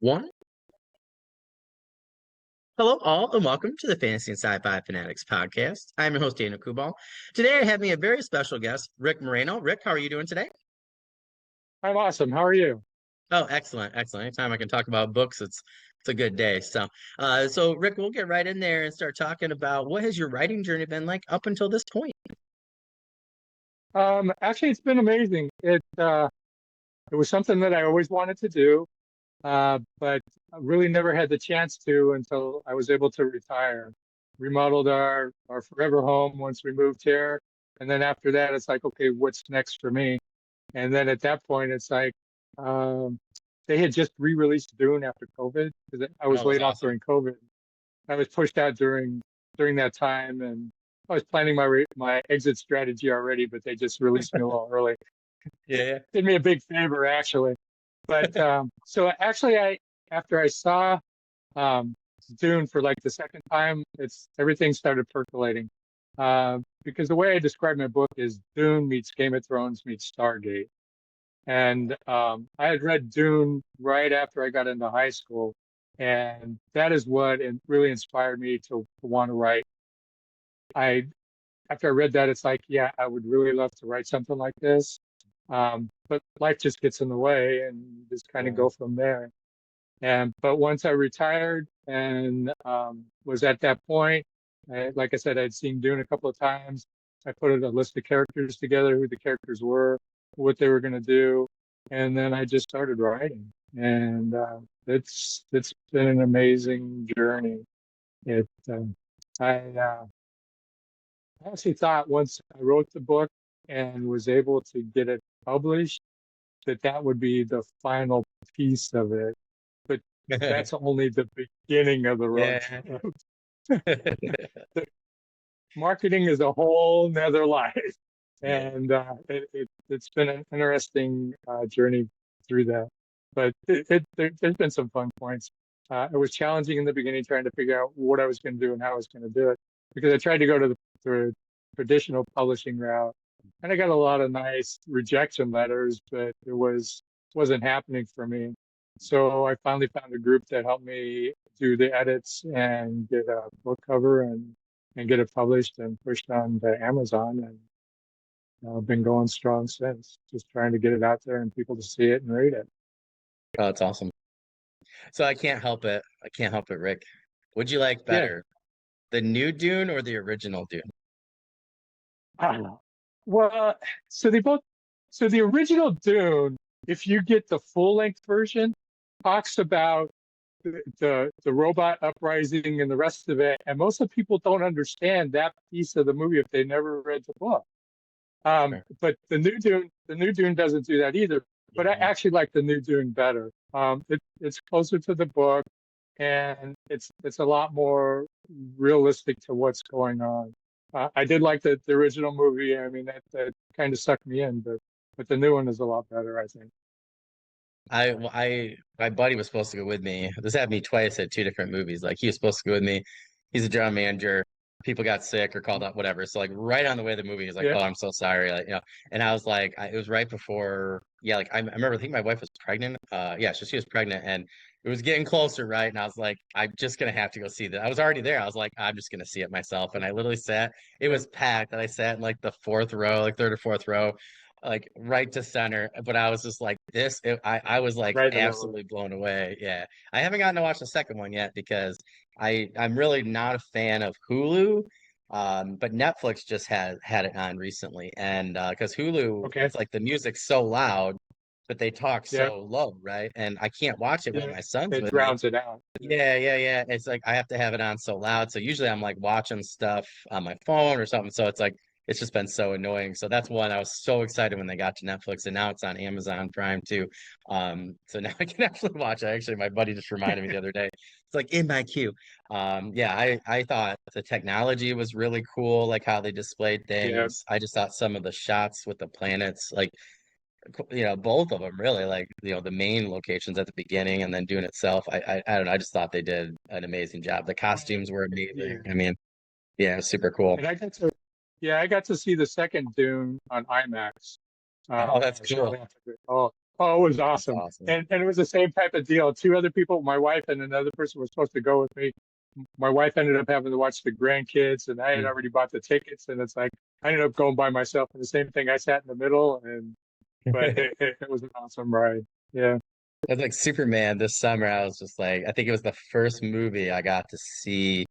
One. Hello, all, and welcome to the Fantasy and Sci-Fi Fanatics podcast. I'm your host, Daniel Kubal. Today, I have me a very special guest, Rick Moreno. Rick, how are you doing today? I'm awesome. How are you? Oh, excellent, excellent. Anytime I can talk about books, it's a good day. So Rick, we'll get right in there and start talking about what has your writing journey been like up until this point? Actually, it's been amazing. It was something that I always wanted to do, but I really never had the chance to until I was able to retire. Remodeled our forever home once we moved here, and then after that, it's like, okay, what's next for me? And then at that point, it's like um, they had just re-released Dune after COVID because I was Oh, that's laid off awesome. during COVID. I was pushed out during that time, and I was planning my exit strategy already, but they just released me a little early. Yeah. Did me a big favor, actually. But so actually, I after I saw um, Dune for like the second time, it's everything started percolating. Because the way I describe my book is Dune meets Game of Thrones meets Stargate. And I had read Dune right after I got into high school, and that is what really inspired me to want to write. I After I read that, it's like, yeah, I would really love to write something like this. But life just gets in the way, and you just kind of Yeah. go from there. And but once I retired and was at that point, like I said, I'd seen Dune a couple of times. I put a list of characters together, who the characters were, what they were going to do, and then I just started writing. And it's been an amazing journey. It I actually thought once I wrote the book and was able to get it published, that that would be the final piece of it. But that's only the beginning of the road. Yeah. The marketing is a whole nother life. Yeah. And it's been an interesting journey through that. But there's been some fun points. It was challenging in the beginning trying to figure out what I was going to do and how I was going to do it because I tried to go to the traditional publishing route, and I got a lot of nice rejection letters, but wasn't happening for me. So I finally found a group that helped me do the edits and get a book cover and get it published and pushed on to Amazon. And I've been going strong since, just trying to get it out there and people to see it and read it. Oh, that's awesome. So I can't help it. I can't help it, Rick. Would you like Yeah. better, the new Dune or the original Dune? I don't know. Well, so they both, so the original Dune, if you get the full length version, talks about the robot uprising and the rest of it, and most of the people don't understand that piece of the movie if they never read the book. Sure. But the new Dune doesn't do that either. But I Yeah. actually like the new Dune better. It's closer to the book, and it's a lot more realistic to what's going on. I did like the original movie. I mean, that kind of sucked me in, but the new one is a lot better, I think. My buddy was supposed to go with me. This happened to me twice at two different movies. Like he was supposed to go with me. He's a general manager. People got sick or called out, whatever. So like right on the way to the movie, he's like, Yeah, "Oh, I'm so sorry." And I was like, it was right before. Yeah, like I remember. I think my wife was pregnant. Yeah, so she was pregnant, and it was getting closer, right? And I was like, I'm just gonna have to go see that. I was already there. I was like, I'm just gonna see it myself. And I literally sat. It yeah, was packed, and I sat in like the fourth row, like third or fourth row, like right to center. But I was just like I was like right in the middle. absolutely blown away. Yeah. I haven't gotten to watch the second one yet because I'm really not a fan of Hulu. But Netflix just had it on recently. And because Hulu, Okay, it's like the music's so loud, but they talk yeah, so low, right? And I can't watch it when yeah, my son's it with me. drowns it out. Yeah, Yeah, yeah, yeah. It's like I have to have it on so loud. So usually I'm like watching stuff on my phone or something. So it's like it's just been so annoying. So that's one I was so excited when they got to Netflix, and now it's on Amazon Prime too. So now I can actually watch it. Actually, my buddy just reminded me the other day. It's like in my queue. Yeah, I thought the technology was really cool, like how they displayed yeah, things. I just thought some of the shots with the planets, like both of them really, like the main locations at the beginning and then doing itself. I don't know, I just thought they did an amazing job. The costumes were yeah. amazing. I mean, yeah, super cool. And I got to see the second Dune on IMAX. Oh, that's cool. Shortly after. Oh, Oh, it was That's awesome. awesome. And it was the same type of deal. Two other people, my wife and another person were supposed to go with me. My wife ended up having to watch the grandkids, and I had Mm. already bought the tickets. And it's like I ended up going by myself. And the same thing, I sat in the middle, and but it was an awesome ride. Yeah, It's like Superman this summer. I was just like, I think it was the first movie I got to see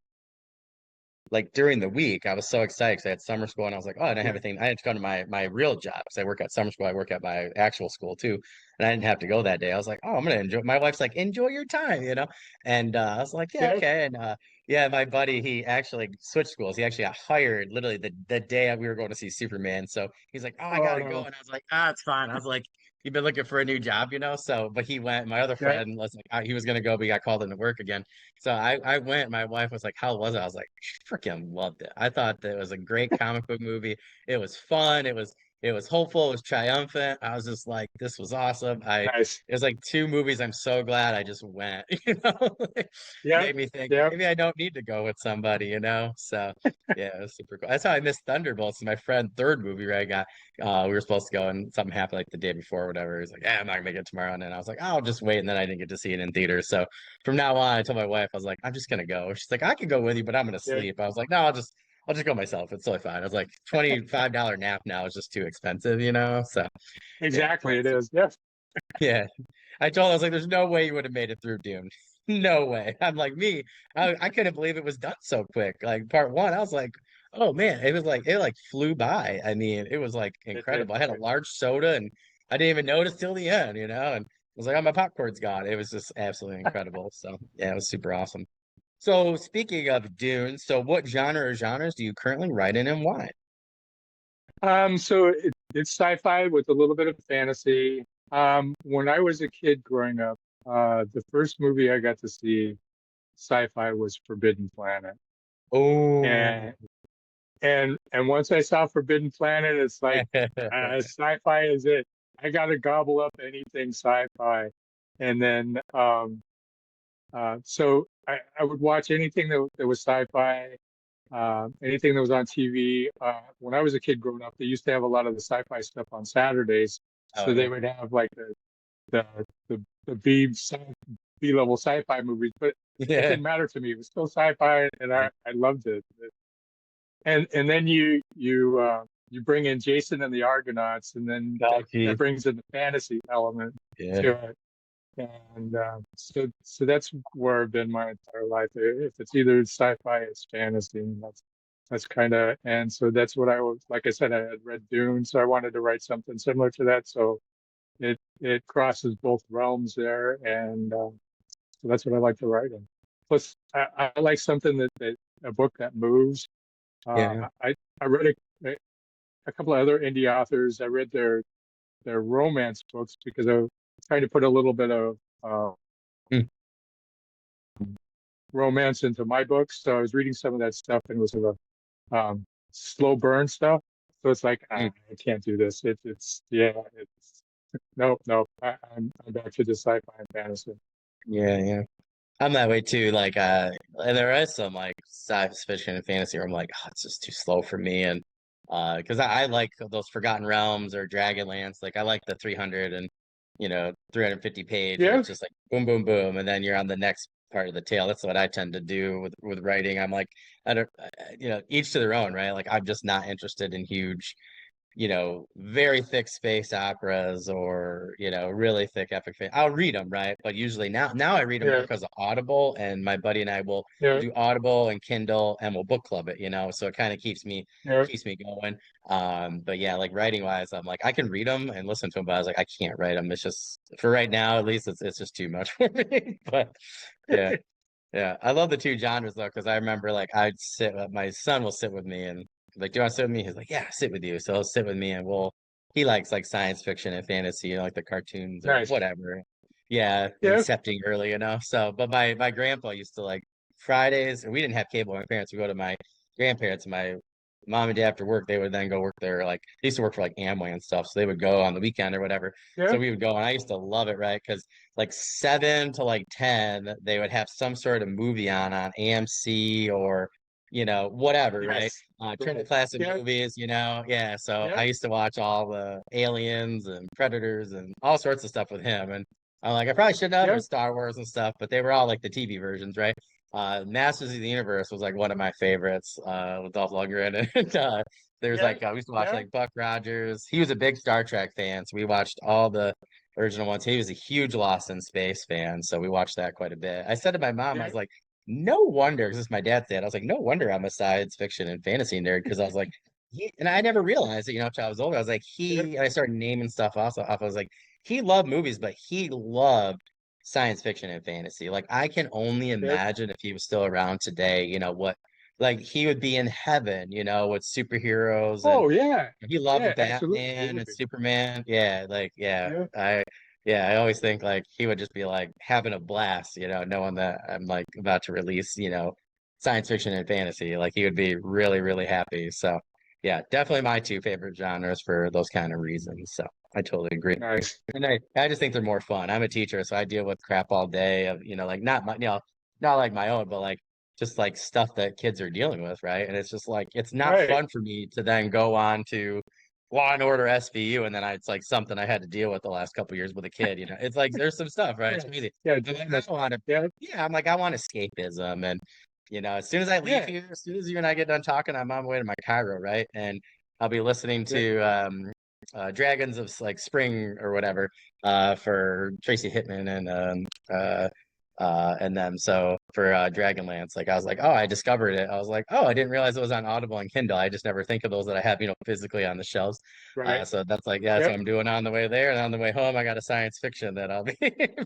like during the week. I was so excited because I had summer school and I was like, oh, I didn't have yeah, anything. I had to go to my real job because I work at summer school. I work at my actual school too. And I didn't have to go that day. I was like, oh, I'm gonna enjoy. My wife's like, enjoy your time, you know? And I was like, yeah, yeah. okay. And yeah, my buddy, he actually switched schools. He actually got hired literally the day we were going to see Superman. So he's like, oh, I Oh gotta go. no, And I was like, ah, it's fine. I was like, you've been looking for a new job, you know? So, but he went, my other yeah, friend was like, he was gonna go, but he got called into work again. So I went. My wife was like, "How was it?" I was like, "Freaking loved it." I thought that it was a great comic book movie. It was fun. It was hopeful. It was triumphant. I was just like, "This was awesome." nice. It was like two movies. I'm so glad I just went. You know, Like, Yeah, made me think yeah, maybe I don't need to go with somebody. You know, so yeah, it was super cool. That's how I missed Thunderbolts. My friend third movie where I got. We were supposed to go and something happened like the day before or whatever. He's like, "Yeah, I'm not gonna make it tomorrow." And then I was like, "I'll just wait." And then I didn't get to see it in theaters. So from now on, I told my wife, I was like, I'm just gonna go. She's like, I could go with you, but I'm gonna yeah. sleep. I was like, no, I'll just go myself. It's totally fine. I was like, $25 nap now is just too expensive, you know? So yeah, Exactly, it that's is. Yes. yeah. I told her, I was like, there's no way you would have made it through Dune. No way. I'm like me. I couldn't believe it was done so quick. Like part one, I was like, oh man, it flew by. I mean, it was like It did. incredible. I had a large soda and I didn't even notice till the end, you know, and I was like, oh, my popcorn's gone. It was just absolutely incredible. So yeah, it was super awesome. So speaking of Dune, so what genre or genres do you currently write in and why? So it's sci-fi with a little bit of fantasy. When I was a kid growing up, the first movie I got to see sci-fi was Forbidden Planet. Oh, And once I saw Forbidden Planet, it's like sci-fi is it. I gotta gobble up anything sci-fi. And then so I would watch anything that was sci-fi, anything that was on TV. When I was a kid growing up, they used to have a lot of the sci-fi stuff on Saturdays. oh So they yeah, would have like the the B level sci-fi movies, but it yeah. didn't matter to me. It was still sci-fi, and I loved it. And then you bring in Jason and the Argonauts, and then Oh that geez, brings in the fantasy element yeah, to it. And so that's where I've been my entire life. If it's either sci-fi, it's fantasy. And that's kind of, and so that's what I was, like I said, I had read Dune, so I wanted to write something similar to that. So it crosses both realms there, and so that's what I like to write in. Plus, I like something that a book that moves. yeah. I read a couple of other indie authors. I read their romance books because I was trying to put a little bit of Mm, romance into my books. So I was reading some of that stuff and it was sort of slow burn stuff. So it's like mm. I can't do this. It's yeah. It's nope, nope. I'm back to the sci-fi and fantasy. Yeah, yeah. I'm that way too. Like, and there is some like science fiction and fantasy where I'm like, oh, it's just too slow for me. And because I like those Forgotten Realms or Dragonlance. Like, I like the 300 and 350 page where Yeah, it's just like boom, boom, boom, and then you're on the next part of the tale. That's what I tend to do with writing. I'm like, I don't, each to their own, right? Like, I'm just not interested in huge very thick space operas or, really thick epic. I'll read them, right? But usually now I read them more yeah, because of Audible, and my buddy and I will yeah, do Audible and Kindle, and we'll book club it. So it kind of yeah. keeps me going. But yeah, like writing wise, I'm like I can read them and listen to them, but I was like I can't write them. It's just for right now, at least it's just too much for me. But yeah. Yeah, I love the two genres though, because I remember like my son will sit with me and like, do you want to sit with me? He's like, yeah, sit with you. So he'll sit with me and he likes like science fiction and fantasy, like the cartoons or Nice. whatever. Yeah, Yeah, incepting early, So, but my grandpa used to like Fridays, and we didn't have cable. My parents would go to my grandparents, and my mom and dad after work, they would then go work there. Like they used to work for like Amway and stuff, so they would go on the weekend or whatever. yeah, So we would go, and I used to love it, right? Because like 7 to like 10, they would have some sort of movie on AMC or whatever, right? Yes. Turner Right. classic Yeah. movies, yeah. So Yeah. I used to watch all the Aliens and Predators and all sorts of stuff with him. And I'm like, I probably shouldn't have, or Yeah. Star Wars and stuff, but they were all like the TV versions, right? Masters of the Universe was like one of my favorites, with Dolph Lundgren. And there's Yeah. like, we used to watch Yeah. like Buck Rogers. He was a big Star Trek fan, so we watched all the original ones. He was a huge Lost in Space fan, so we watched that quite a bit. I said to my mom, I Yeah. was like, no wonder, because this is my dad's dad. I was like, no wonder I'm a science fiction and fantasy nerd, because I was like, and I never realized it, until I was older. I was like, Yeah. and I started naming stuff also off. I was like, he loved movies, but he loved science fiction and fantasy. Like, I can only Yeah. imagine if he was still around today, what, like, he would be in heaven, with superheroes, and Oh yeah. he loved Yeah. Absolutely. It Batman would and be. Superman. Yeah, like, Yeah. I always think like he would just be like having a blast, knowing that I'm like about to release, science fiction and fantasy. Like he would be really, really happy. So yeah, definitely my two favorite genres for those kind of reasons. So I totally agree. Nice. And I just think they're more fun. I'm a teacher, so I deal with crap all day of, like not my, not like my own, but like just like stuff that kids are dealing with, right? And it's just like it's not Right. fun for me to then go on to Law and Order SVU, and then it's like something I had to deal with the last couple years with a kid. It's like there's some stuff, right? It's Yeah. crazy. Yeah. I'm Doing like, this. I want to, Yeah. yeah, I'm like, I want escapism. And, as soon as I leave Yeah. here, as soon as you and I get done talking, I'm on my way to my Cairo, right? And I'll be listening Yeah. to Dragons of like Spring or whatever, for Tracy Hittman and them. So for Dragonlance, like I was like, oh, I discovered it. I was like, oh, I didn't realize it was on Audible and Kindle. I just never think of those that I have, physically on the shelves. Right. So that's like, yeah, that's what Yep. I'm doing on the way there. And on the way home, I got a science fiction that I'll be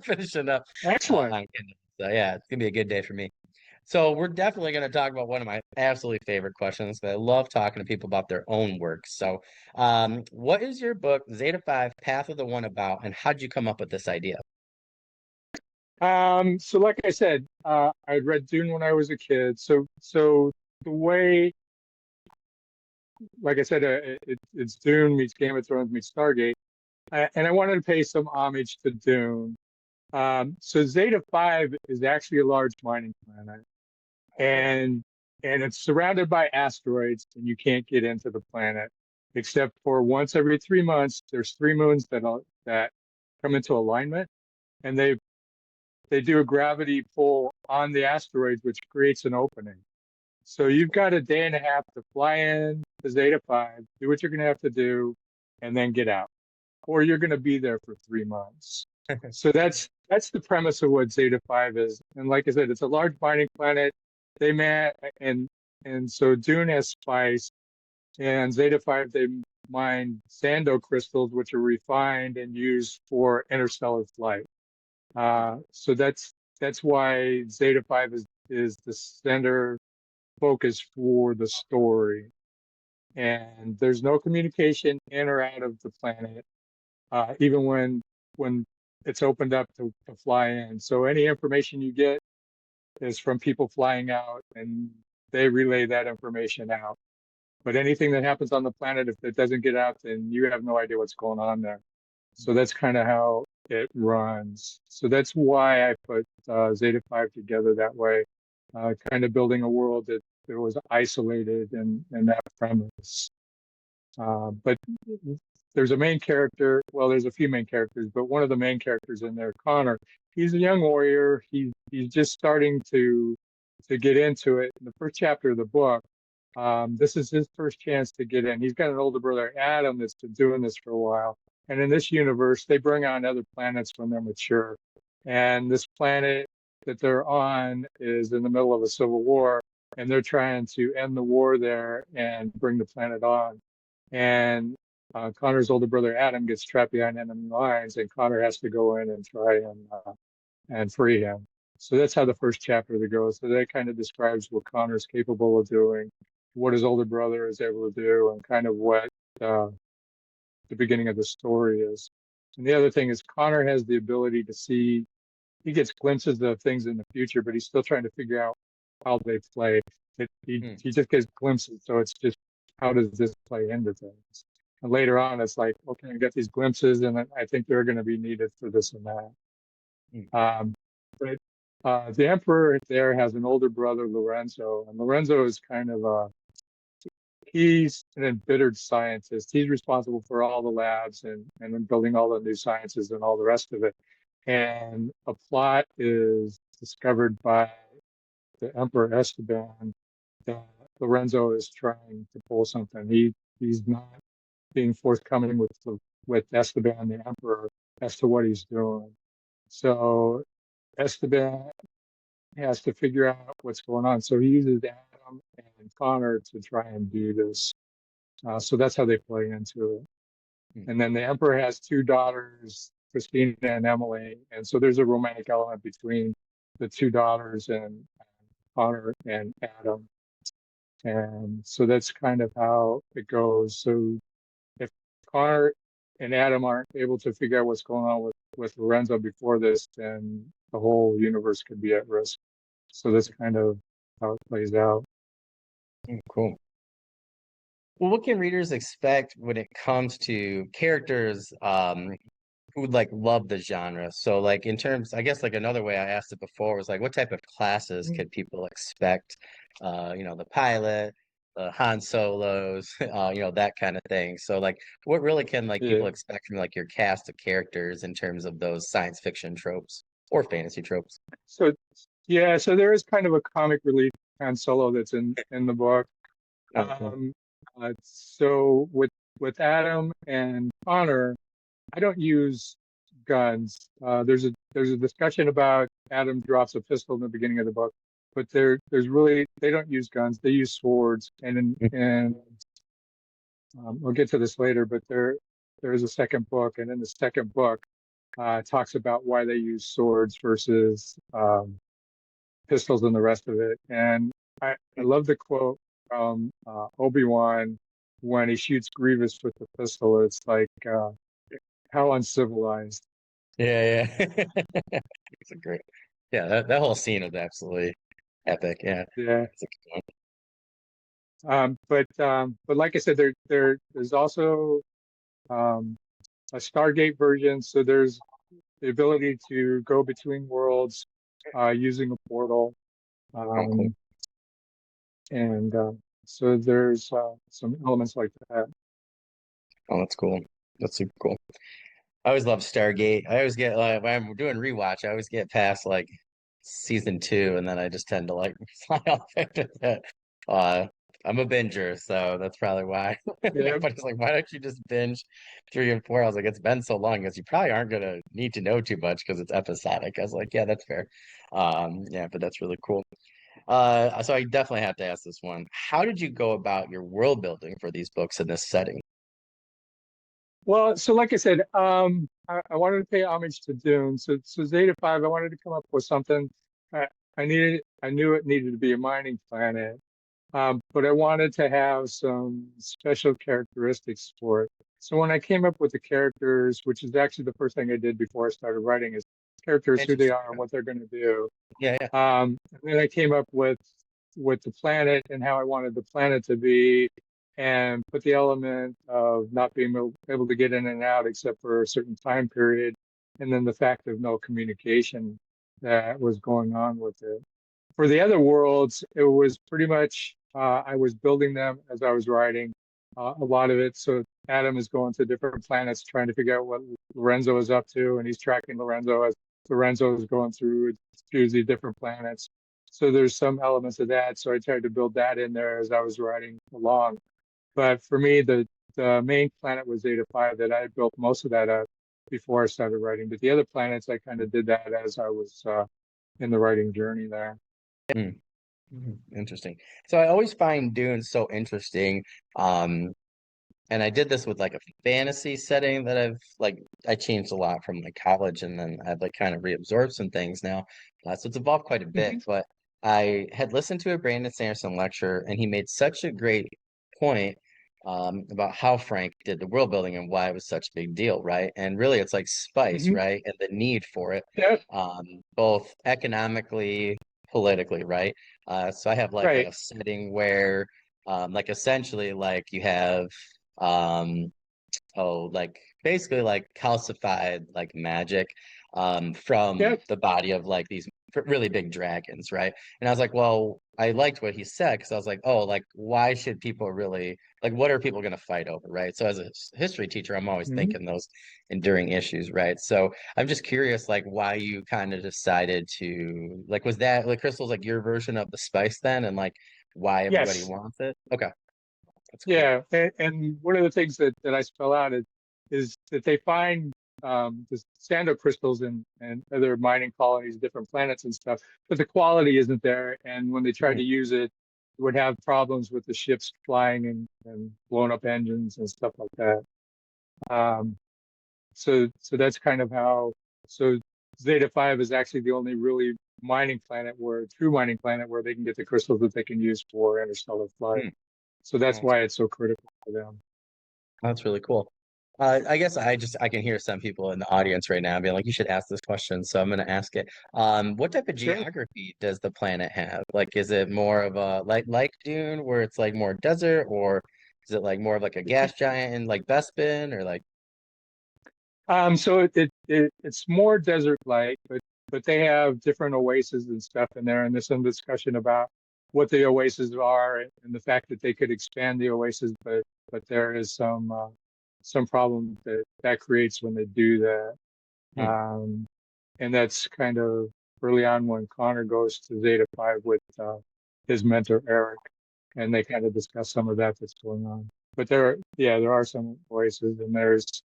finishing up Excellent. on Kindle. So yeah, it's gonna be a good day for me. So we're definitely going to talk about one of my absolutely favorite questions. But I love talking to people about their own work. So, what is your book, Zeta 5, Path of the One about, and how'd you come up with this idea? So like I said, I read Dune when I was a kid. So the way, like I said, it's Dune meets Game of Thrones meets Stargate, and I wanted to pay some homage to Dune. So Zeta 5 is actually a large mining planet, Okay. and it's surrounded by asteroids, and you can't get into the planet except for once every 3 months. There's three moons that come into alignment, and they do a gravity pull on the asteroids, which creates an opening. So you've got a day and a half to fly in to Zeta 5, do what you're going to have to do, and then get out. Or you're going to be there for 3 months. So that's the premise of what Zeta 5 is. And like I said, it's a large mining planet. They met and so Dune has spice, and Zeta 5 they mine sando crystals, which are refined and used for interstellar flight. So that's why Zeta 5 is the center focus for the story. And there's no communication in or out of the planet, even when it's opened up to fly in. So any information you get is from people flying out, and they relay that information out. But anything that happens on the planet, if it doesn't get out, then you have no idea what's going on there. So that's kind of how it runs. So that's why I put Zeta 5 together that way, kind of building a world that was isolated and that premise. But there's a main character. Well, there's a few main characters, but one of the main characters in there, Connor, he's a young warrior. He's just starting to get into it. In the first chapter of the book, this is his first chance to get in. He's got an older brother, Adam, that's been doing this for a while. And in this universe, they bring on other planets when they're mature. And this planet that they're on is in the middle of a civil war, and they're trying to end the war there and bring the planet on. And Connor's older brother Adam gets trapped behind enemy lines, and Connor has to go in and try and free him. So that's how the first chapter goes. So that kind of describes what Connor's capable of doing, what his older brother is able to do, and kind of what the beginning of the story is. And the other thing is Connor has the ability to see. He gets glimpses of things in the future, but he's still trying to figure out how they play. Hmm. He just gets glimpses, so it's just how does this play into things? And later on, it's like, okay, I got these glimpses, and I think they're going to be needed for this and that. Hmm. Um, but The emperor there has an older brother, Lorenzo, and Lorenzo is kind of he's an embittered scientist. He's responsible for all the labs and building all the new sciences and all the rest of it. And a plot is discovered by the Emperor Esteban that Lorenzo is trying to pull something. He's not being forthcoming with Esteban, the Emperor, as to what he's doing. So Esteban has to figure out what's going on. So he uses Adam and Connor to try and do this. So that's how they play into it. Hmm. And then the Emperor has two daughters, Christina and Emily. And so there's a romantic element between the two daughters and Connor and Adam. And so that's kind of how it goes. So if Connor and Adam aren't able to figure out what's going on with Lorenzo before this, then the whole universe could be at risk. So that's kind of how it plays out. Cool. Well, what can readers expect when it comes to characters who like love the genre? So like in terms, I guess like another way I asked it before was like what type of classes could people expect? The pilot, the Han Solos, that kind of thing. So like what really can like people Yeah. expect from like your cast of characters in terms of those science fiction tropes or fantasy tropes? So yeah, so there is kind of a comic relief Han Solo that's in the book. Oh, cool. Um, so with Adam and Connor, I don't use guns. There's a discussion about Adam drops a pistol in the beginning of the book, but there's really they don't use guns. They use swords, and I'll get to this later. But there is a second book, and in the second book, talks about why they use swords versus pistols and the rest of it. And I love the quote from Obi-Wan when he shoots Grievous with the pistol. It's like how uncivilized. Yeah, yeah. It's a great. Yeah, that whole scene is absolutely epic. Yeah. Yeah. It's a good one. But like I said, there's also um, a Stargate version. So there's the ability to go between worlds using a portal. Oh, cool. Um, and so there's some elements like that. Oh, that's cool. That's super cool. I always love Stargate. I always get like when I'm doing rewatch, I always get past like season two, and then I just tend to like fly off after that. Uh, I'm a binger, so that's probably why. Yeah, Everybody's like, "Why don't you just binge three and four?" I was like, "It's been so long, because you probably aren't gonna need to know too much because it's episodic." I was like, "Yeah, that's fair." Yeah, but that's really cool. So I definitely have to ask this one. How did you go about your world building for these books in this setting? well, so like I said, I wanted to pay homage to Dune. So Zeta 5, I wanted to come up with something. I knew it needed to be a mining planet, but I wanted to have some special characteristics for it. So when I came up with the characters, which is actually the first thing I did before I started writing, is characters, who they Interesting. are, and what they're going to do. Yeah, yeah. And then I came up with the planet and how I wanted the planet to be, and put the element of not being able to get in and out except for a certain time period, and then the fact of no communication that was going on with it. For the other worlds, it was pretty much I was building them as I was writing a lot of it. So Adam is going to different planets trying to figure out what Lorenzo is up to, and he's tracking Lorenzo as Lorenzo is going through these different planets. So there's some elements of that. So I tried to build that in there as I was writing along. But for me, the main planet was Zeta 5 that I had built most of that up before I started writing. But the other planets, I kind of did that as I was in the writing journey there. Hmm. Interesting. So I always find Dune so interesting. Um, and I did this with like a fantasy setting that I changed a lot from like college, and then I've like kind of reabsorbed some things now. So it's evolved quite a bit. Hmm. But I had listened to a Brandon Sanderson lecture, and he made such a great point about how Frank did the world building and why it was such a big deal, right? And really, it's like spice, Hmm. right? And the need for it, Yeah, both economically, politically, right? So I have like right. a setting where, like essentially, like you have like basically like calcified like magic from Yeah, the body of like these really big dragons, right? And I was like, well, I liked what he said because I was like, oh, like why should people really like what are people going to fight over, right? So as a history teacher, I'm always Mhm. thinking those enduring issues, right? So I'm just curious, like why you kind of decided to like was that like crystals like your version of the spice then, and like why everybody Yes. wants it? Okay, that's cool. Yeah, and one of the things that I spell out is that they find the stand-up crystals and other mining colonies, different planets and stuff, but the quality isn't there. And when they try Mm, to use it, it would have problems with the ships flying and blown up engines and stuff like that. Um, so that's kind of how. So Zeta 5 is actually the only really mining planet where true mining planet where they can get the crystals that they can use for interstellar flight. mm. So that's Oh, why it's so critical for them. that's really cool. I guess I can hear some people in the audience right now being like, you should ask this question, so I'm going to ask it. What type of Sure. geography does the planet have? Like, is it more of a like Dune where it's like more desert, or is it like more of like a gas giant and like Bespin, or like, So it's more desert-like, but they have different oases and stuff in there, and there's some discussion about what the oases are and the fact that they could expand the oasis, but there is some problem that that creates when they do that. hmm, Um, and that's kind of early on when Connor goes to Zeta 5 with his mentor Eric, and they kind of discuss some of that that's going on. But yeah, there are some oases, and there's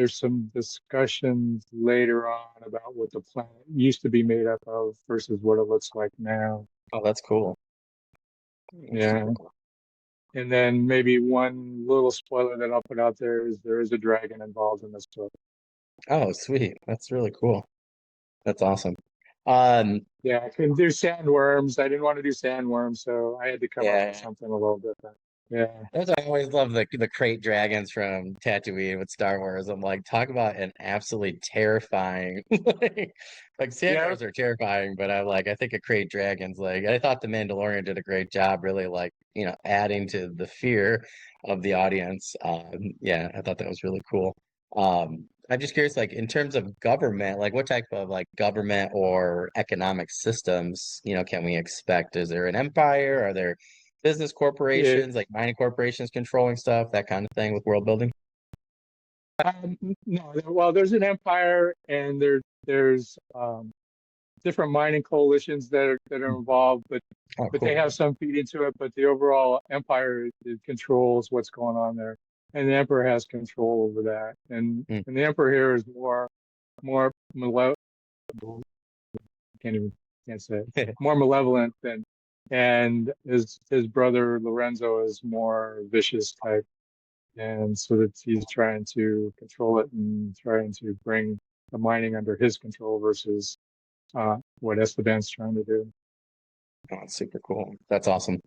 some discussions later on about what the planet used to be made up of versus what it looks like now. oh, that's cool. That's super Yeah. cool. And then maybe one little spoiler that I'll put out there is there is a dragon involved in this book. Oh, sweet. That's really cool. That's awesome. Um, Yeah, I couldn't do sandworms. I didn't want to do sandworms, so I had to come up with yeah. something a little different. Yeah. That's why I always love the crate dragons from Tatooine with Star Wars. I'm like, talk about an absolutely terrifying like Yeah. sandworms are terrifying, but I'm like, I think a crate dragons like I thought the Mandalorian did a great job, really like adding to the fear of the audience. Yeah, I thought that was really cool. I'm just curious, like in terms of government, like what type of like government or economic systems, can we expect? Is there an empire? Are there business Yeah. corporations, like mining corporations controlling stuff, that kind of thing with world building? No, well, there's an empire, and there's different mining coalitions that are involved, Oh, but they cool. have some feed into it. But the overall empire it controls what's going on there, and the emperor has control over that. Mm. And the emperor here is more malevolent. Can't say it. More malevolent than, and his brother Lorenzo is more vicious type, and so that he's trying to control it and trying to bring the mining under his control versus what Esteban's trying to do. Oh, that's super cool. That's awesome.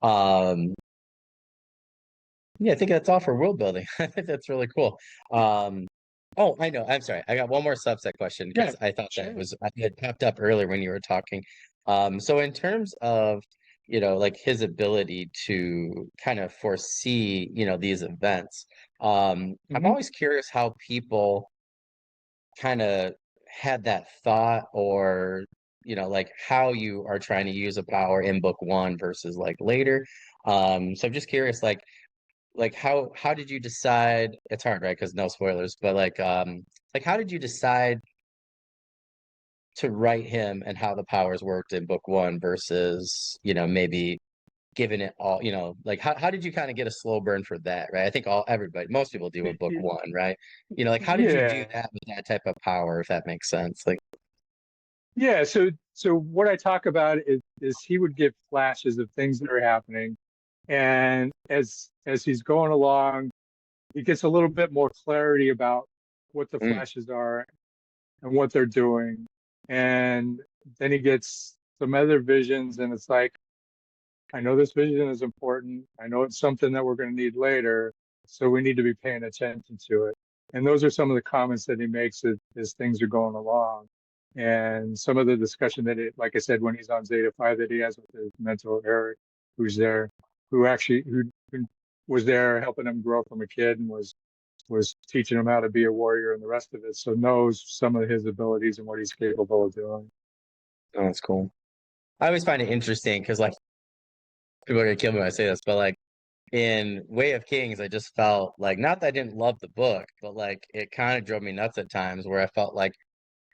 Um, yeah, I think that's all for world building. I think that's really cool. Um, oh, I know. I'm sorry. I got one more subset question Yeah, because I thought that sure. was it popped up earlier when you were talking. So in terms of, like his ability to kind of foresee, these events, I'm Hmm. always curious how people kind of had that thought or like how you are trying to use a power in book one versus like later. So I'm just curious like how did you decide it's hard, right? Because no spoilers, but like how did you decide to write him and how the powers worked in book one versus maybe giving it all, like how did you kind of get a slow burn for that, right? I think everybody most people do with book one, right? Like how did you do Yeah, that with that type of power, if that makes sense? Like yeah. So what I talk about is he would get flashes of things that are happening, and as he's going along, he gets a little bit more clarity about what the mm, flashes are and what they're doing, and then he gets some other visions, and it's like, I know this vision is important. I know it's something that we're going to need later. So we need to be paying attention to it. And those are some of the comments that he makes as things are going along. And some of the discussion like I said, when he's on Zeta 5 that he has with his mentor, Eric, who's there, who was there helping him grow from a kid and was teaching him how to be a warrior and the rest of it. So knows some of his abilities and what he's capable of doing. Oh, that's cool. I always find it interesting because like people are gonna kill me when I say this, but like in Way of Kings, I just felt like not that I didn't love the book, but like it kind of drove me nuts at times where I felt like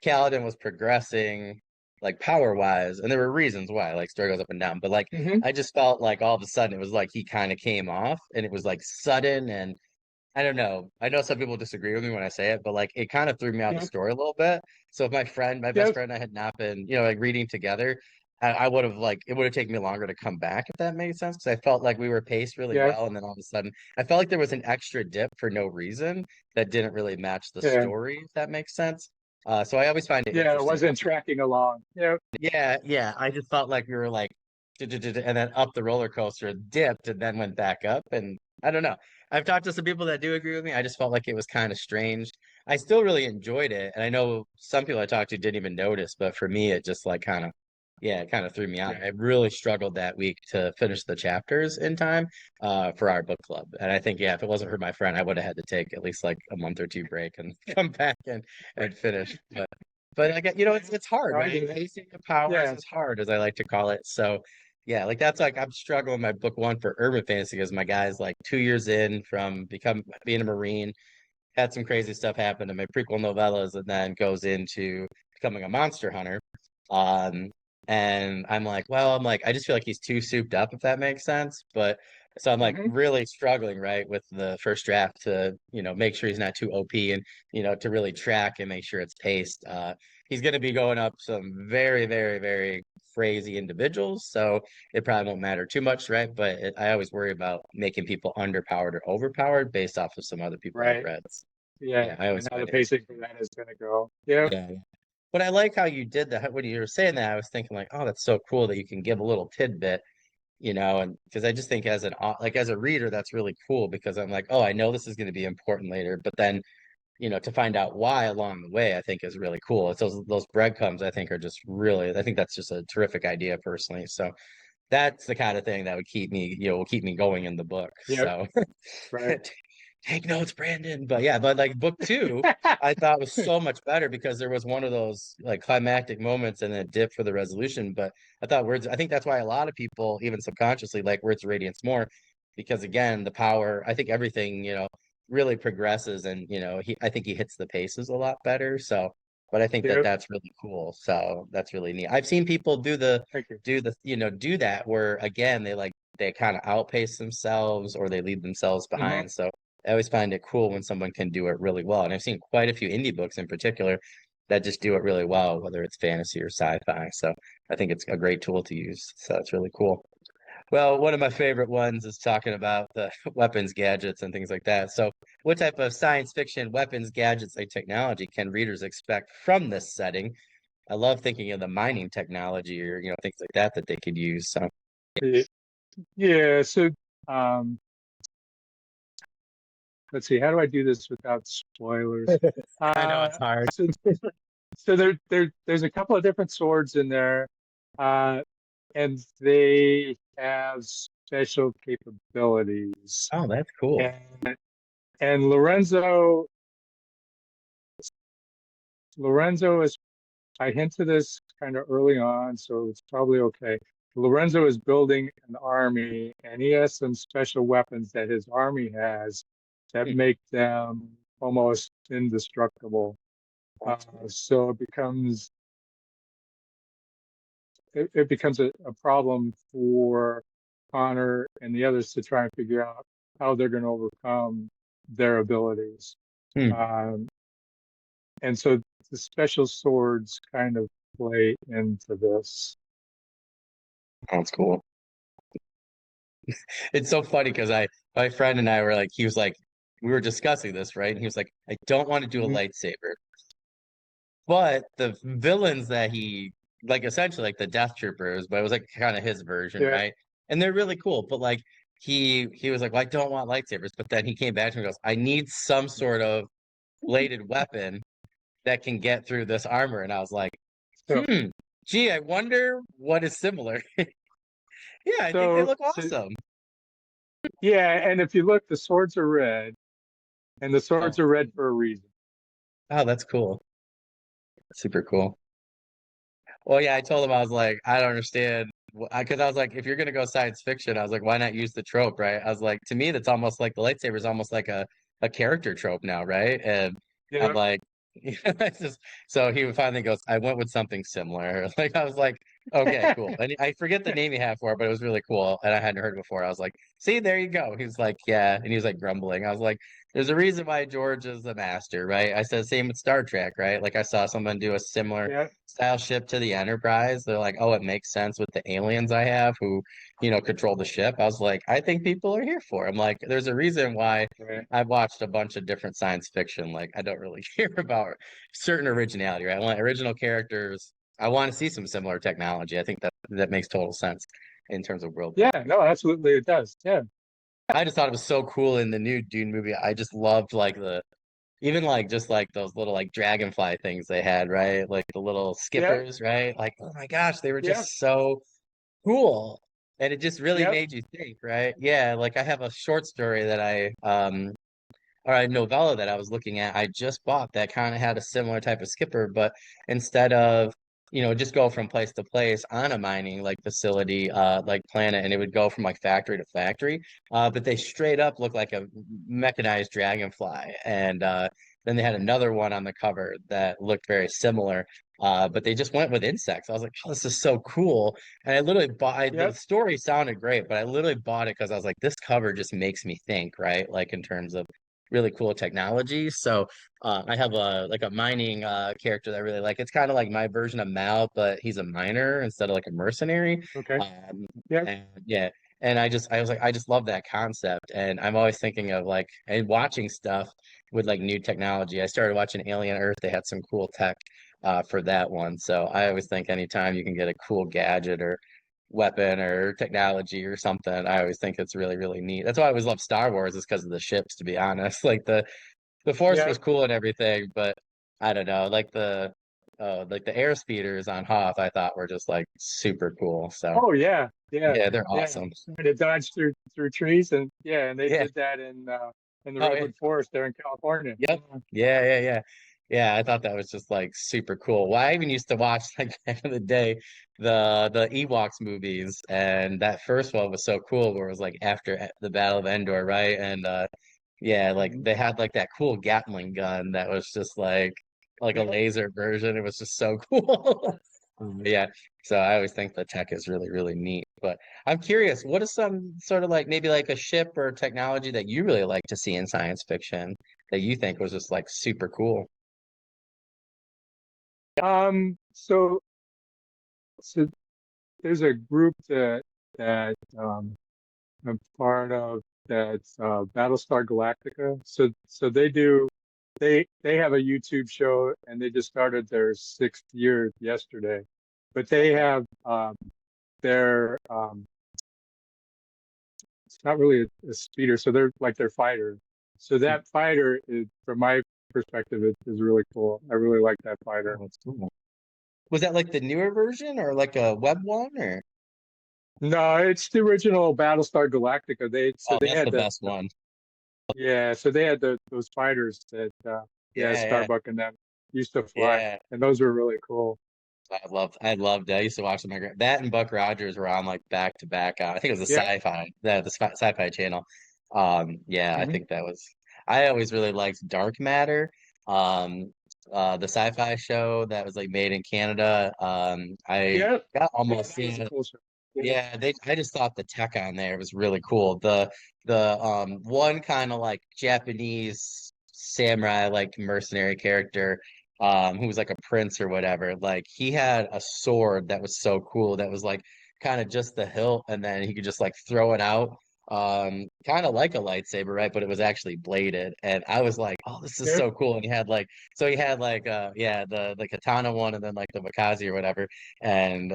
Kaladin was progressing like power wise, and there were reasons why, like story goes up and down, but like Hmm. I just felt like all of a sudden it was like he kind of came off and it was like sudden and I don't know. I know some people disagree with me when I say it, but like it kind of threw me out the Yeah. story a little bit. So if my best Yeah. friend, and I had not been, like reading together, I would have like it would have taken me longer to come back if that made sense. Because I felt like we were paced really Yeah. well, and then all of a sudden, I felt like there was an extra dip for no reason that didn't really match the Yeah. story, if that makes sense. So I always find it Yeah. It interesting. wasn't tracking along. Yeah. Yeah, yeah. I just felt like we were like, and then up the roller coaster, dipped, and then went back up. And I don't know. I've talked to some people that do agree with me. I just felt like it was kind of strange. I still really enjoyed it. And I know some people I talked to didn't even notice, but for me, it just like kind of, yeah, it kind of threw me out. Yeah. I really struggled that week to finish the chapters in time for our book club. And I think, yeah, if it wasn't for my friend, I would have had to take at least like a month or two break and come back and finish. But I get, it's hard, No, I right? get it. Pacing the powers Yeah. is hard, as I like to call it. So yeah, like that's like I'm struggling with my book one for urban fantasy because my guy's like 2 years in from become being a Marine, had some crazy stuff happen in my prequel novellas, and then goes into becoming a monster hunter. Um, and I'm like, I just feel like he's too souped up, if that makes sense. But so I'm like Hmm. really struggling, right, with the first draft to, make sure he's not too OP and, to really track and make sure it's paced. He's going to be going up some very, very, very crazy individuals. So it probably won't matter too much, right? But I always worry about making people underpowered or overpowered based off of some other people I've Right. read. Yeah. Yeah, I always And how the find it. pacing for that is going to go. Yeah. Yeah. But I like how you did that. When you were saying that, I was thinking like, oh, that's so cool that you can give a little tidbit, and because I just think like as a reader, that's really cool because I'm like, oh, I know this is going to be important later, but then, to find out why along the way, I think is really cool. It's those breadcrumbs I think are just really, I think that's just a terrific idea personally. So that's the kind of thing that would keep me, will keep me going in the book. Yeah. So Right. take notes, Brandon. But yeah, but like book two, I thought was so much better because there was one of those like climactic moments and then a dip for the resolution. But I think that's why a lot of people, even subconsciously, like Words of Radiance more, because again, the power, I think everything, really progresses and, I think he hits the paces a lot better. So, but I think that Yeah. that's really cool. So that's really neat. I've seen people Thank you. do that where again, they kind of outpace themselves or they leave themselves Hmm. behind. So I always find it cool when someone can do it really well. And I've seen quite a few indie books in particular that just do it really well, whether it's fantasy or sci-fi. So I think it's a great tool to use. So it's really cool. Well, one of my favorite ones is talking about the weapons, gadgets, and things like that. So, what type of science fiction weapons, gadgets, and technology can readers expect from this setting? I love thinking of the mining technology or, things like that that they could use. So, Yeah. Yeah. So, um, let's see. How do I do this without spoilers? I know it's Uh, hard. so, so there's a couple of different swords in there, uh, and they have special capabilities. Oh, that's cool. And and Lorenzo is, I hinted this kind of early on, so it's probably okay. Lorenzo is building an army, and he has some special weapons that his army has that Hmm, make them almost indestructible. that's cool. So it becomes a problem for Connor and the others to try and figure out how they're going to overcome their abilities. Hmm, Um, and so the special swords kind of play into this. that's cool. It's so funny because my friend and I were like, he was like, we were discussing this, right? And he was like, I don't want to do a Mhm. lightsaber. But the villains that like essentially like the Death Troopers, but it was like kind of his version, Yeah. right? And they're really cool. But like he was like, well, I don't want lightsabers. But then he came back to me and goes, I need some sort of bladed weapon that can get through this armor. And I was like, So, gee, I wonder what is similar. Yeah, I think they so, look so, awesome. yeah. And if you look, the swords are red, and the Oh, swords are red for a reason. oh, that's cool. Super cool. Well, yeah, I told him I was like, I don't understand. Because I was like, if you're gonna go science fiction, I was like, why not use the trope, right? I was like, to me, that's almost like the lightsaber is almost like a character trope now, right? And I'm Yeah, like, it's just so he finally goes, I went with something similar. Like I was like, okay, cool. And I forget the name he had for it, but it was really cool, and I hadn't heard it before. I was like, see, there you go. He was like, yeah, and he was like grumbling. I was like, there's a reason why George is the master, right? I said same with Star Trek, right? Like I saw someone do a similar yeah, style ship to the Enterprise. They're like, oh, it makes sense with the aliens I have who, control the ship. I was like, I think people are here for it. I'm like, there's a reason why right. I've watched a bunch of different science fiction. Like, I don't really care about certain originality, right? I want original characters. I want to see some similar technology. I think that makes total sense in terms of world Yeah, building. no, absolutely it does. Yeah, I just thought it was so cool in the new Dune movie. I just loved like the even like just like those little like dragonfly things they had, right? Like the little yeah, skippers, right? Like, oh my gosh, they were yeah, just so cool. And it just really yeah. made you think, right? Yeah, like I have a short story that or a novella that I was looking at, I just bought that kind of had a similar type of skipper, but instead of, just go from place to place on a mining like facility, like planet, and it would go from like factory to factory, but they straight up look like a mechanized dragonfly. And then they had another one on the cover that looked very similar. But they just went with insects. I was like, oh, this is so cool. And I literally the Yep. story sounded great, but I literally bought it because I was like, this cover just makes me think, right? Like in terms of really cool technology. So I have a mining character that I really like. It's kind of like my version of Mal, but he's a miner instead of like a mercenary. Okay. Um, Yep. and yeah, and I was like, I just love that concept. And I'm always thinking of like and watching stuff with like new technology. I started watching Alien Earth. They had some cool tech for that one. So I always think anytime you can get a cool gadget or weapon or technology or something. I always think it's really, really neat. That's why I always love Star Wars is because of the ships, to be honest. Like the Force was Yep. cool and everything, but I don't know, like the air speeders on Hoth I thought were just like super cool. So Oh yeah, yeah, yeah, they're yeah. awesome. Trying to dodge through trees, and yeah, and they Yeah. did that in the Oh yeah. redwood forest there in California. Yep. Yeah. Yeah, yeah, yeah. Yeah, I thought that was just like super cool. Well, I even used to watch like back in the day the Ewoks movies, and that first one was so cool where it was like after the Battle of Endor, right? And yeah, like Mhm. they had like that cool Gatling gun that was just like a Yep. laser version. It was just so cool. Yeah. So I always think the tech is really, really neat. But I'm curious, what is some sort of like maybe like a ship or technology that you really like to see in science fiction that you think was just like super cool? So so there's a group that I'm part of that's Battlestar Galactica. So they have a YouTube show and they just started their sixth year yesterday. But they Okay. have their it's not really a speeder, so they're like their fighter. So Hmm. that fighter is, from my perspective, is really cool. I really like that fighter. Oh, that's cool. Was that like the newer version or like a web one or? No, it's the original Battlestar Galactica. Oh, They that's had the best one. yeah, so they had those fighters that yeah, Yeah, yeah, Starbuck and them used to fly, yeah. and those were really cool. I loved it. I used to watch them. That and Buck Rogers were on like back to back. I think it was the Yeah. Sci-Fi, Sci-Fi channel. Yeah, I Hmm. think that was. I always really liked Dark Matter. The Sci-Fi show that was like made in Canada. I Yeah. got Yeah, almost that was a seen. cool show. Yeah. Yeah, I just thought the tech on there was really cool. The one kind of like Japanese samurai like mercenary character who was like a prince or whatever. Like he had a sword that was so cool that was like kind of just the hilt and then he could just like throw it out kind of like a lightsaber, right? But it was actually bladed. And I was like, "Oh, this is Yeah. so cool." And he had like yeah, the katana one and then like the Wakazi or whatever and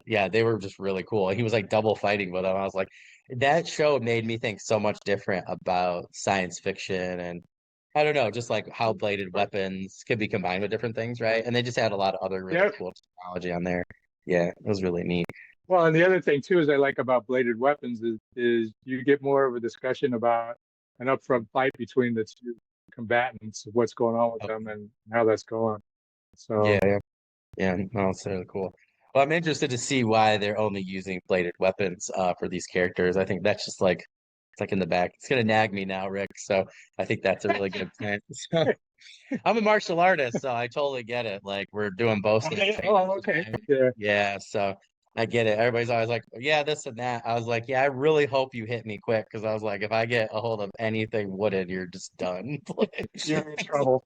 yeah, they were just really cool. He was like double fighting with them. I was like, that show made me think so much different about science fiction and I don't know, just like how bladed weapons could be combined with different things, right? And they just had a lot of other really Yeah. cool technology on there. Yeah, it was really neat. Well, and the other thing too is I like about bladed weapons is you get more of a discussion about an upfront fight between the two combatants, of what's going on with Oh, them and how that's going. yeah, So yeah, yeah. No, it's really cool. Well, I'm interested to see why they're only using bladed weapons for these characters. I think that's just like it's like in the back. It's gonna nag me now, Rick. So I think that's a really good plan. So I'm a martial artist, so I totally get it. Like we're doing both sides of training, Oh, which is okay. why, Yeah. yeah. So I get it. Everybody's always like, yeah, this and that. I was like, yeah, I really hope you hit me quick because I was like, if I get a hold of anything wooden, you're just done. You're in trouble.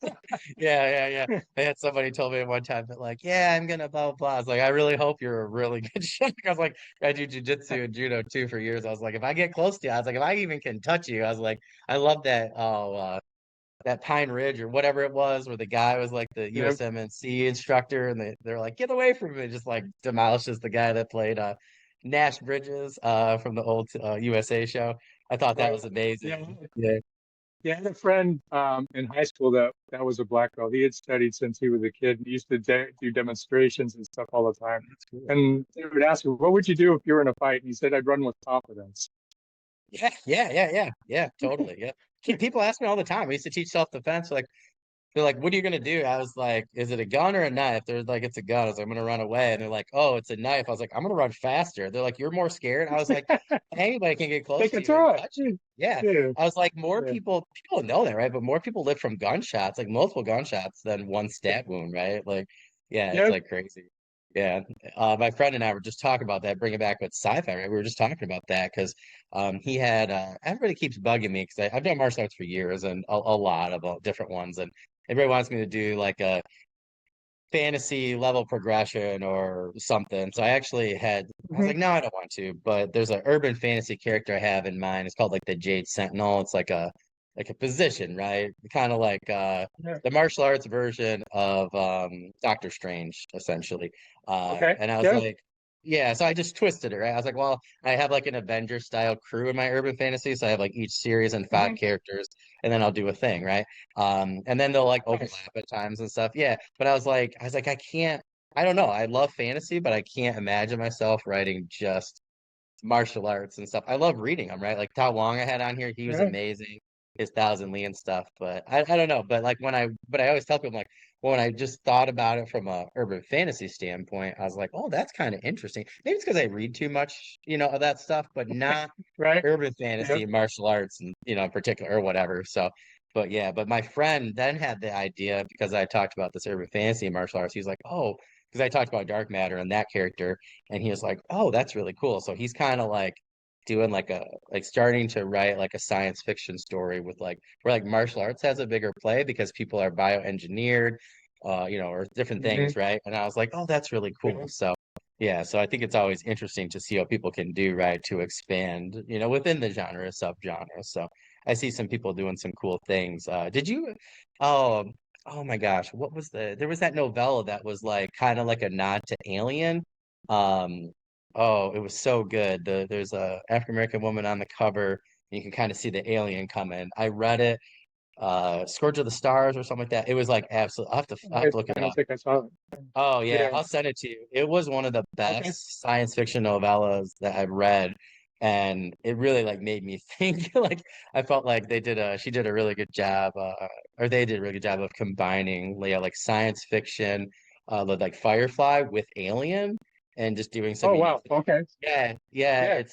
Yeah, yeah, yeah. I had somebody told me one time that like, yeah, I'm gonna blah blah blah. I was like, I really hope you're a really good shot. I was like, I do jujitsu and judo too for years. I was like, if I get close to you, I was like, if I even can touch you, I was like, I love that. Oh, that Pine Ridge or whatever it was, where the guy was like the Yeah. USMNC instructor, and they're like, get away from me, just like demolishes the guy that played Nash Bridges from the old USA show. I thought that Right. was amazing. Yeah. Yeah. Yeah, I had a friend in high school that was a black belt. He had studied since he was a kid. He used to do demonstrations and stuff all the time. That's cool. And they would ask him, "What would you do if you were in a fight?" And he said, "I'd run with confidence." Yeah, yeah, yeah, yeah, yeah, totally. Yeah. People ask me all the time. I used to teach self-defense. Like, they're like, what are you gonna do? I was like, is it a gun or a knife? They're like, it's a gun. I was like, I'm gonna run away. And they're like, oh, it's a knife. I was like, I'm gonna run faster. They're like, you're more scared. I was like, anybody can get They close to could you and throw it. touch you. Yeah. Yeah, I was like, more yeah, people know that, right? But more people live from gunshots, like multiple gunshots than one stab wound, right? Like, yeah, it's yeah. like crazy. Yeah. My friend and I were just talking about that, bring it back with sci-fi, right? We were just talking about that because he had everybody keeps bugging me because I've done martial arts for years and a lot of different ones. And everybody wants me to do like a fantasy level progression or something. So I was Hmm. like, no, I don't want to. But there's an urban fantasy character I have in mind. It's called like the Jade Sentinel. It's like a position, right? Kind of like Yeah. the martial arts version of Doctor Strange, essentially. Okay. And I was Yeah. like, yeah, so I just twisted it, right? I was like, well, I have like an Avenger style crew in my urban fantasy. So I have like each series and five Hmm. characters, and then I'll do a thing, right? And then they'll like Nice. overlap at times and stuff. Yeah. But I was like, I can't, I don't know. I love fantasy, but I can't imagine myself writing just martial arts and stuff. I love reading them, right? Like Tao Wong I had on here, he was Yeah. amazing, his Thousand Lee and stuff. But I don't know. But like but I always tell people like, well, when I just thought about it from a urban fantasy standpoint, I was like, oh, that's kind of interesting. Maybe it's because I read too much, of that stuff, but not Right. urban Yeah. fantasy, martial arts, and in particular or whatever. So, but yeah, but my friend then had the idea because I talked about this urban fantasy and martial arts. He's like, oh, because I talked about dark matter and that character, and he was like, oh, that's really cool. So he's kind of like doing like starting to write like a science fiction story with like where like martial arts has a bigger play because people are bioengineered, or different Hmm. things, right? And I was like, oh, that's really cool. Yeah. So yeah, so I think it's always interesting to see what people can do, right, to expand, within the genre, subgenre. So I see some people doing some cool things. Oh, oh my gosh, there was that novella that was like kind of like a nod to Alien. Um, oh, it was so good. There's a African American woman on the cover, and you can kind of see the alien coming. I read it, Scourge of the Stars or something like that. It was like absolute. I'll have to look I it don't up. think I saw it. Oh yeah, Yeah. I'll send it to you. It was one of the Okay. best science fiction novellas that I've read, and it really like made me think. Like I felt like she did a really good job, or they did a really good job of combining, yeah, like science fiction, like Firefly with Alien, and just doing some Oh, unique wow. things. Okay. Yeah, yeah, Yeah.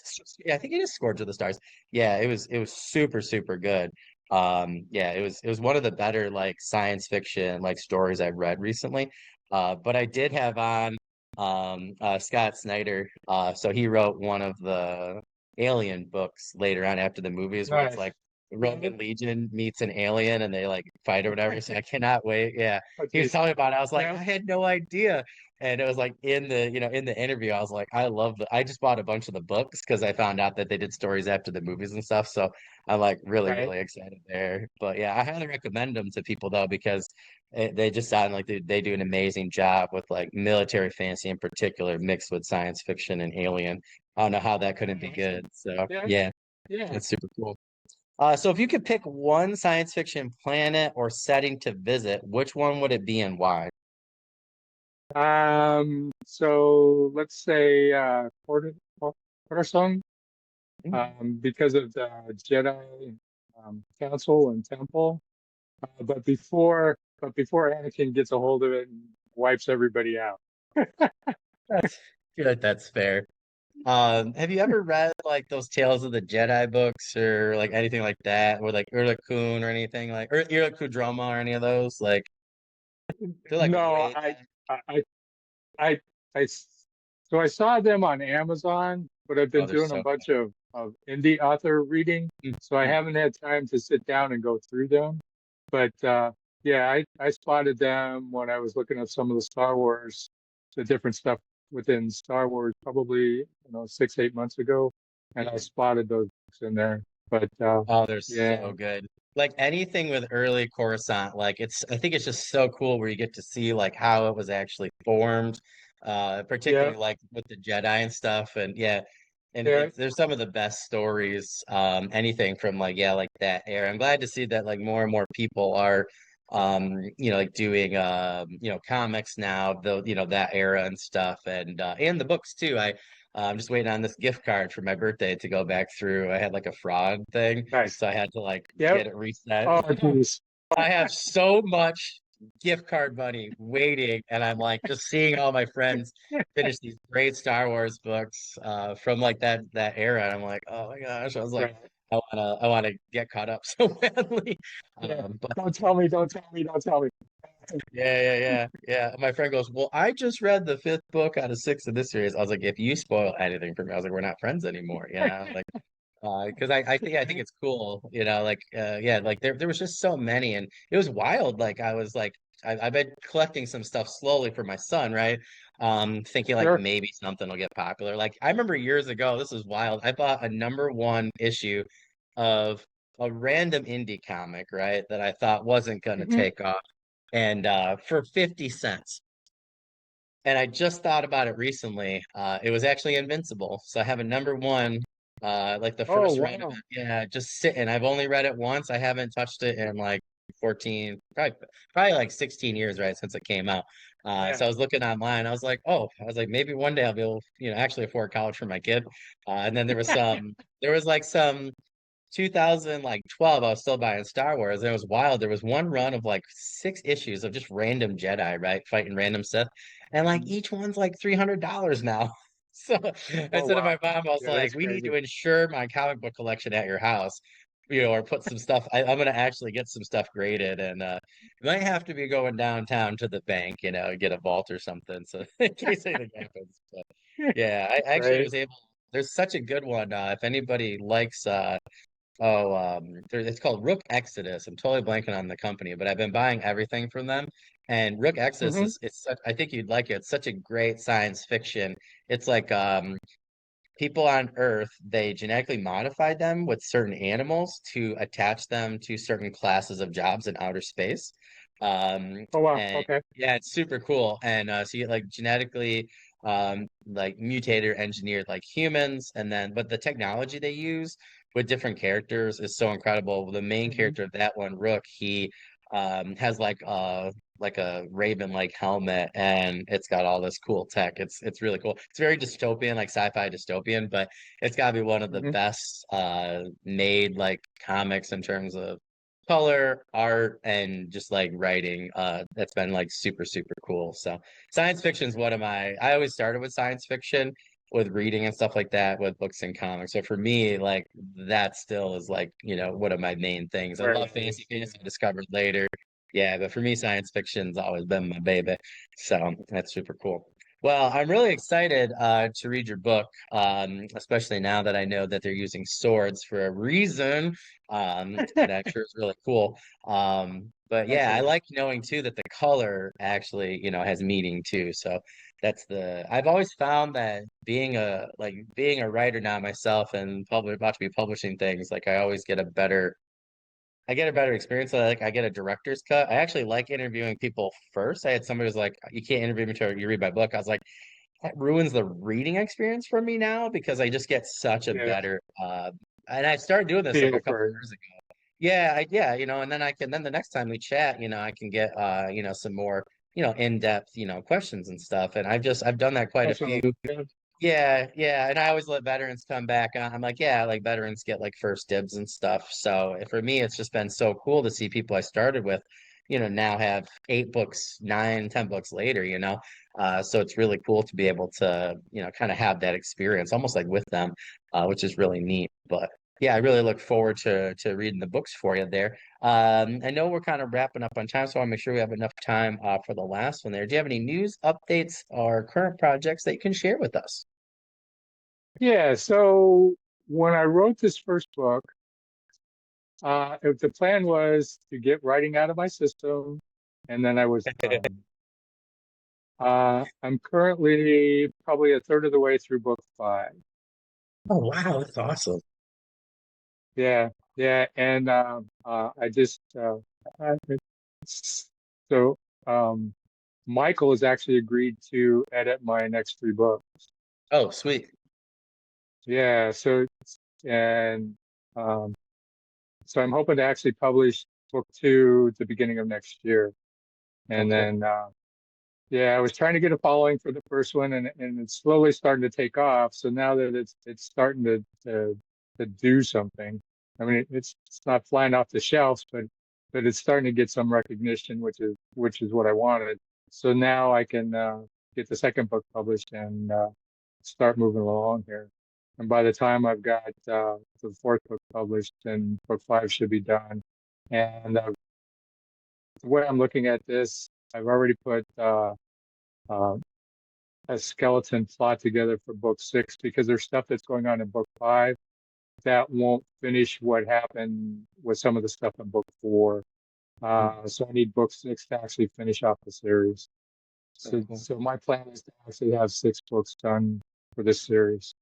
yeah, I think it is Scourge of the Stars. Yeah, it was super super good. Yeah, it was one of the better like science fiction like stories I've read recently. But I did have on Scott Snyder. So he wrote one of the Alien books later on after the movies where it's Nice. like Yeah. Roman Legion meets an alien and they like fight or whatever. So I cannot wait. Yeah. Oh, He was geez. telling me about it. I was like, Yeah. I had no idea. And it was like in the interview, I was like, I just bought a bunch of the books because I found out that they did stories after the movies and stuff. So I'm like really, Right. really excited there. But yeah, I highly recommend them to people though, because they just sound like they do an amazing job with like military fantasy in particular, mixed with science fiction and alien. I don't know how that couldn't be Awesome. good. So Yeah. yeah, Yeah. that's super cool. So if you could pick one science fiction planet or setting to visit, which one would it be and why? So let's say quarter song, Mm. because of the Jedi Council and Temple. But before Anakin gets a hold of it and wipes everybody out. That's I feel like that's fair. Have you ever read like those Tales of the Jedi books or like anything like that, or like Urla Kun or anything like or Urla Kudroma or any of those? Like they're like No, way back. I, I, so I saw them on Amazon, but I've been Oh, they're doing a so bunch of indie author reading, good. so I Mhm. haven't had time to sit down and go through them. But yeah, I spotted them when I was looking at some of the Star Wars, the different stuff within Star Wars, probably 6, 8 months ago, and I Mhm. spotted those books in there. But Oh, they're yeah, so good. Like anything with early Coruscant, like I think it's just so cool where you get to see like how it was actually formed, yeah, particularly like with the Jedi and stuff. And yeah, and yeah, there's some of the best stories, anything from like yeah, like that era. I'm glad to see that like more and more people are like doing comics now, though, that era and stuff and the books too. I'm just waiting on this gift card for my birthday to go back through. I had like a fraud thing, nice. so I had to like Yep. get it reset. Oh, geez. I have so much gift card money waiting, and I'm like just seeing all my friends finish these great Star Wars books from like that era. And I'm like, oh my gosh, I was like, Right. I wanna get caught up so badly. Yeah. But Don't tell me, don't tell me, don't tell me. yeah. My friend goes, well, I just read the fifth book out of six of this series. I was like, if you spoil anything for me, I was like, we're not friends anymore, like. Because I think it's cool, yeah, like there was just so many, and it was wild. Like I was like, I've been collecting some stuff slowly for my son, right? Thinking like Sure. maybe something will get popular. Like I remember years ago, this was wild. I bought a number one issue of a random indie comic, right, that I thought wasn't gonna Hmm. take off, and for 50 cents. And I just thought about it recently. It was actually Invincible. So I have a number one, like the Oh, first run of wow. it. Yeah, just sitting. I've only read it once. I haven't touched it in like 14, probably like 16 years, right, since it came out. Yeah. So I was looking online. I was like, maybe one day I'll be able, actually afford college for my kid. And then there was like some 2012, I was still buying Star Wars, and it was wild. There was one run of like six issues of just random Jedi, right, fighting random Sith, and like each one's like $300 now. So I Oh, said to my wow. mom, I was Yeah, like, that's "We need to crazy. insure my comic book collection at your house, or put some stuff. I'm gonna actually get some stuff graded, and might have to be going downtown to the bank, get a vault or something, so in case anything happens." But yeah, I actually Right. was able. There's such a good one. If anybody likes Oh, it's called Rook Exodus. I'm totally blanking on the company, but I've been buying everything from them. And Rook Exodus Hmm. it's such, I think you'd like it. It's such a great science fiction. It's like people on Earth, they genetically modified them with certain animals to attach them to certain classes of jobs in outer space. Oh, wow. And Okay. yeah, it's super cool. And so you get like genetically like mutated or engineered like humans, and then but the technology they use with different characters is so incredible. The main Hmm. character of that one, Rook, he has like a raven like helmet, and it's got all this cool tech. It's really cool. It's very dystopian, like sci-fi dystopian, but it's got to be one of the Hmm. best made like comics in terms of color, art, and just like writing. That's been like super super cool. So science fiction is one of my. I always started with science fiction with reading and stuff like that with books and comics. So for me, like that still is like, one of my main things. I Where love it is. fantasy I discovered later. Yeah, but for me, science fiction's always been my baby. So that's super cool. Well, I'm really excited to read your book, especially now that I know that they're using swords for a reason. And that sure is really cool. But yeah, I Absolutely. like knowing too that the color actually, has meaning too. So I've always found that being a writer now myself and probably about to be publishing things, like I get a better experience. Like I get a director's cut. I actually like interviewing people first. I had somebody who's like, you can't interview me until you read my book. I was like, that ruins the reading experience for me now because I just get such a Yeah. better and I started doing this like Feel a couple for it. years ago. Yeah, and then the next time we chat, I can get some more, in-depth, questions and stuff. And I've done that quite a few. Absolutely. Yeah. Yeah. And I always let veterans come back on. I'm like, yeah, like veterans get like first dibs and stuff. So for me, it's just been so cool to see people I started with, now have 8 books, 9, 10 books later. So it's really cool to be able to, kind of have that experience almost like with them, which is really neat. But yeah, I really look forward to reading the books for you there. I know we're kind of wrapping up on time, so I want to make sure we have enough time for the last one there. Do you have any news, updates, or current projects that you can share with us? Yeah. So when I wrote this first book, the plan was to get writing out of my system, and then I was done. I'm currently probably a third of the way through book five. Oh, wow, that's awesome. Yeah, yeah, and I just so um, Michael has actually agreed to edit my next three books. Oh, sweet. Yeah, and um, so I'm hoping to actually publish book two at the beginning of next year, Oh, and cool. then yeah, I was trying to get a following for the first one, and it's slowly starting to take off. So now that it's starting to do something. I mean, it's not flying off the shelves, but it's starting to get some recognition, which is what I wanted. So now I can get the second book published and start moving along here. And by the time I've got the fourth book published, then book five should be done. And the way I'm looking at this, I've already put uh, a skeleton plot together for book six because there's stuff that's going on in book five that won't finish what happened with some of the stuff in book four. Mm. So I need book six to actually finish off the series. Oh, cool. So my plan is to actually have six books done for this series.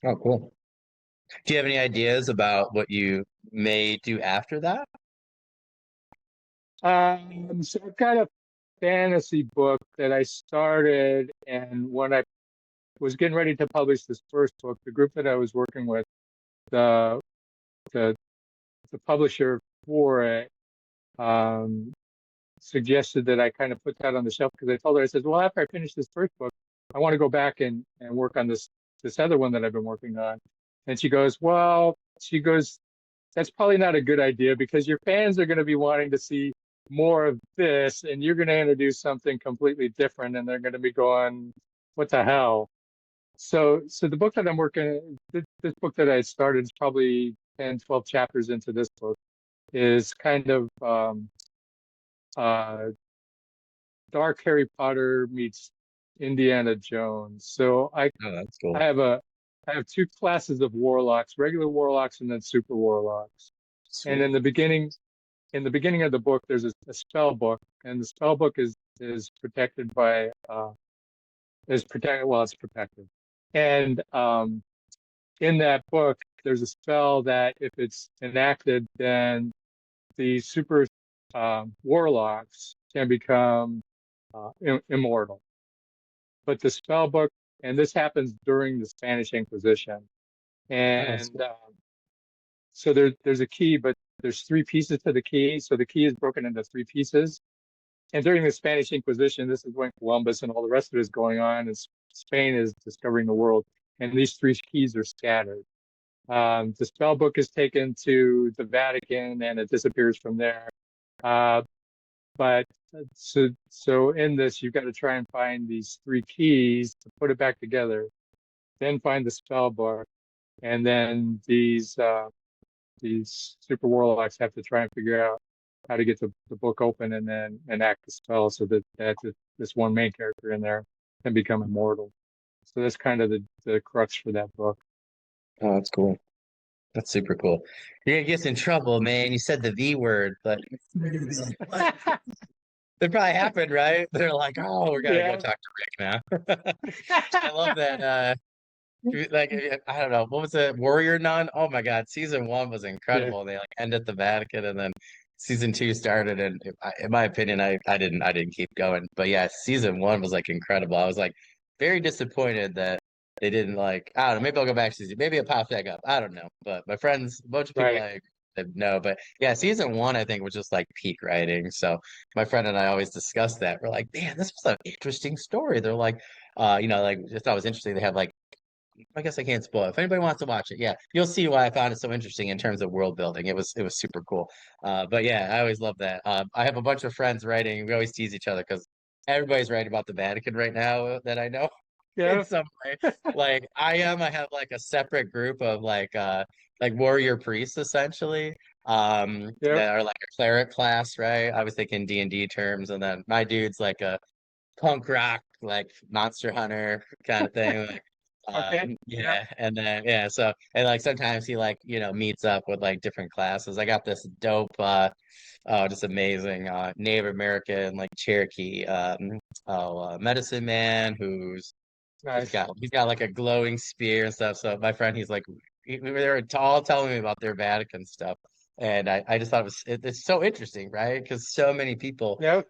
Oh, cool. Do you have any ideas about what you may do after that? So I've got a fantasy book that I started, and when I was getting ready to publish this first book, the group that I was working with, the the the publisher for it, um, suggested that I kind of put that on the shelf because I told her, I said, well, after I finish this first book, I want to go back and work on this other one that I've been working on. And she goes, that's probably not a good idea because your fans are going to be wanting to see more of this, and you're going to introduce something completely different, and they're going to be going, what the hell? So the book that I'm working, this book that I started is probably 10, 12 chapters into this book, is kind of uh, Dark Harry Potter meets Indiana Jones. Oh, that's I cool. have a I have two classes of warlocks, regular warlocks and then super warlocks. And Sweet. in the beginning of the book, there's a spell book, and the spell book is protected by is protected. Well, it's protected, and in that book, there's a spell that if it's enacted, then the super warlocks can become immortal. But the spell book, and this happens during the Spanish Inquisition, Oh, that's and cool. so there's a key, but there's three pieces to the key. So the key is broken into three pieces. And during the Spanish Inquisition, this is when Columbus and all the rest of it is going on, and Spain is discovering the world. And these three keys are scattered. The spell book is taken to the Vatican and it disappears from there. Uh, but so in this, you've got to try and find these three keys to put it back together, then find the spell book, and then these super warlocks have to try and figure out how to get the book open and then enact the spell so that this one main character in there can become immortal. So that's kind of the crux for that book. Oh, that's cool. That's super cool. You're gonna get in trouble, man. You said the V word, but they're gonna be like, what? That probably happened, right? They're like, oh, we're gonna go Yeah. talk to Rick now. I love that. Like I don't know, what was it? Warrior Nun? Oh my God, season one was Yeah. incredible. They like ended the Vatican, and then season two started, and in my opinion, I didn't keep going. But yeah, season one was like incredible. I was like very disappointed that they didn't like. I don't know. Maybe I'll go back to season. Maybe it pops back up. I don't know. But my friends, a bunch of people Right. I know. But yeah, season one I think was just like peak writing. So my friend and I always discuss that. We're like, man, this was an interesting story. They're like, like just thought it was interesting. They have like I guess I can't spoil it. If anybody wants to watch it, yeah, you'll see why I found it so interesting in terms of world building. It was super cool. But yeah, I always love that. I have a bunch of friends writing. We always tease each other because everybody's right about the Vatican right now that I know in Yeah, some way. Like I am, I have like a separate group of like warrior priests essentially, yeah, that are like a cleric class, right? I was thinking D&D terms, and then my dude's like a punk rock, like Monster Hunter kind of thing. Like, okay, yeah, yeah, and then yeah, so and like sometimes he like meets up with like different classes. I got this dope, oh, just amazing Native American like Cherokee, medicine man who's just nice. he's got like a glowing spear and stuff. So my friend, he's like, they were all telling me about their Vatican stuff, and I just thought it's so interesting, right? Because so many people Yeah,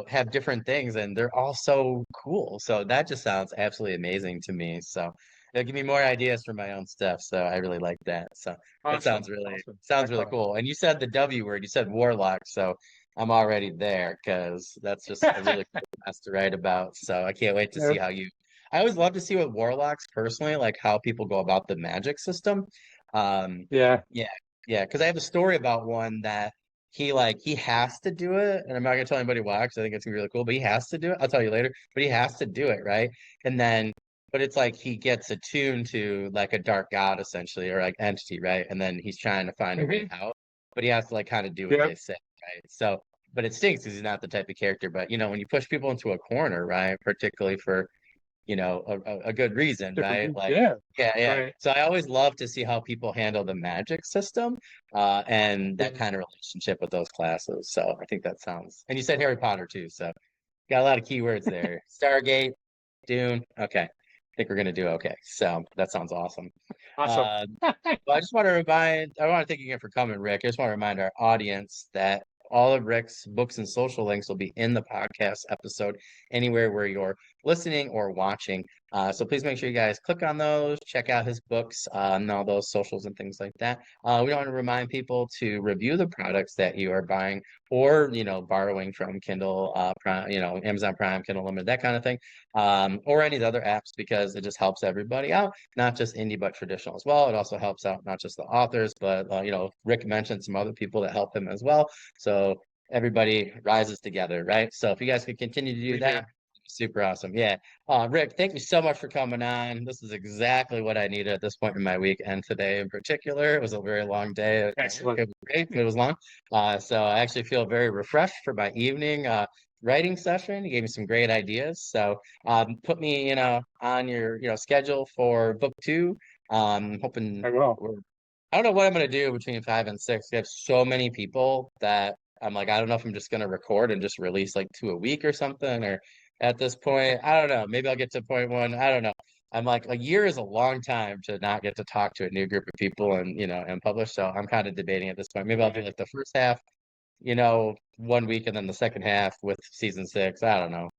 have different things and they're all so cool. So that just sounds absolutely amazing to me. So it'll give me more ideas for my own stuff. So I really like that. So that awesome, awesome, sounds really excellent. cool. And you said the W word, you said warlock, so I'm already there because that's just a really cool class to write about. So I can't wait to Yeah, see how you I always love to see what warlocks personally, like how people go about the magic system. Um yeah, yeah, yeah, because I have a story about one that he has to do it, and I'm not gonna tell anybody why because I think it's gonna be really cool. But he has to do it. I'll tell you later. But he has to do it, right? And then, but it's like he gets attuned to like a dark god essentially, or like entity, right? And then he's trying to find a way hmm, out, but he has to like kind of do what yeah, they say, right? So, but it stinks because he's not the type of character. But when you push people into a corner, right? Particularly for a good reason, right? different, Like, yeah, yeah, yeah. right, So I always love to see how people handle the magic system, and that yeah, kind of relationship with those classes. So I think that sounds, and you said Harry Potter too, so got a lot of keywords there. Stargate, Dune. Okay. I think we're gonna do okay. So that sounds awesome. awesome. Uh, well, I want to thank you again for coming, Rick. I just want to remind our audience that all of Rick's books and social links will be in the podcast episode anywhere where you're listening or watching. So please make sure you guys click on those, check out his books, and all those socials and things like that. We want to remind people to review the products that you are buying or, borrowing from Kindle, Prime, Amazon Prime, Kindle Limited, that kind of thing, or any of the other apps because it just helps everybody out, not just indie, but traditional as well. It also helps out not just the authors, but Rick mentioned some other people that help him as well. So everybody rises together, right? So if you guys could continue to do We that, do. super awesome. Yeah. Rick, thank you so much for coming on. This is exactly what I needed at this point in my week, and today in particular. It was a very long day at work. Excellent. It was great. It was long. So I actually feel very refreshed for my evening writing session. You gave me some great ideas. So put me, on your, schedule for book two. Hoping I will. I don't know what I'm gonna do between 5 and 6. We have so many people that I'm like, I don't know if I'm just gonna record and just release like 2 a week or something, or at this point, I don't know. Maybe I'll get to point one. I don't know. I'm like, a year is a long time to not get to talk to a new group of people and and publish. So I'm kind of debating at this point. Maybe I'll do Right. like the first half, one week, and then the second half with season six. I don't know.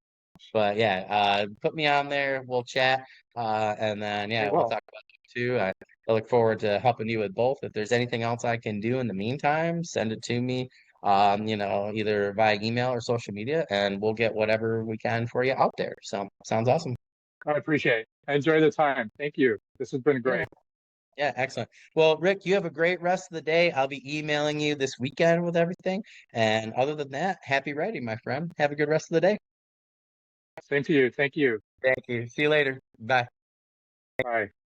But yeah, put me on there. We'll chat, and then I yeah, we'll will. talk about it too. I look forward to helping you with both. If there's anything else I can do in the meantime, send it to me. Either via email or social media, and we'll get whatever we can for you out there. So sounds awesome. I appreciate it. I enjoy the time. Thank you. This has been Yeah, great. yeah, excellent. Well, Rick, you have a great rest of the day. I'll be emailing you this weekend with everything. And other than that, happy writing, my friend. Have a good rest of the day. Same to you. Thank you. Thank you. See you later. Bye. Bye.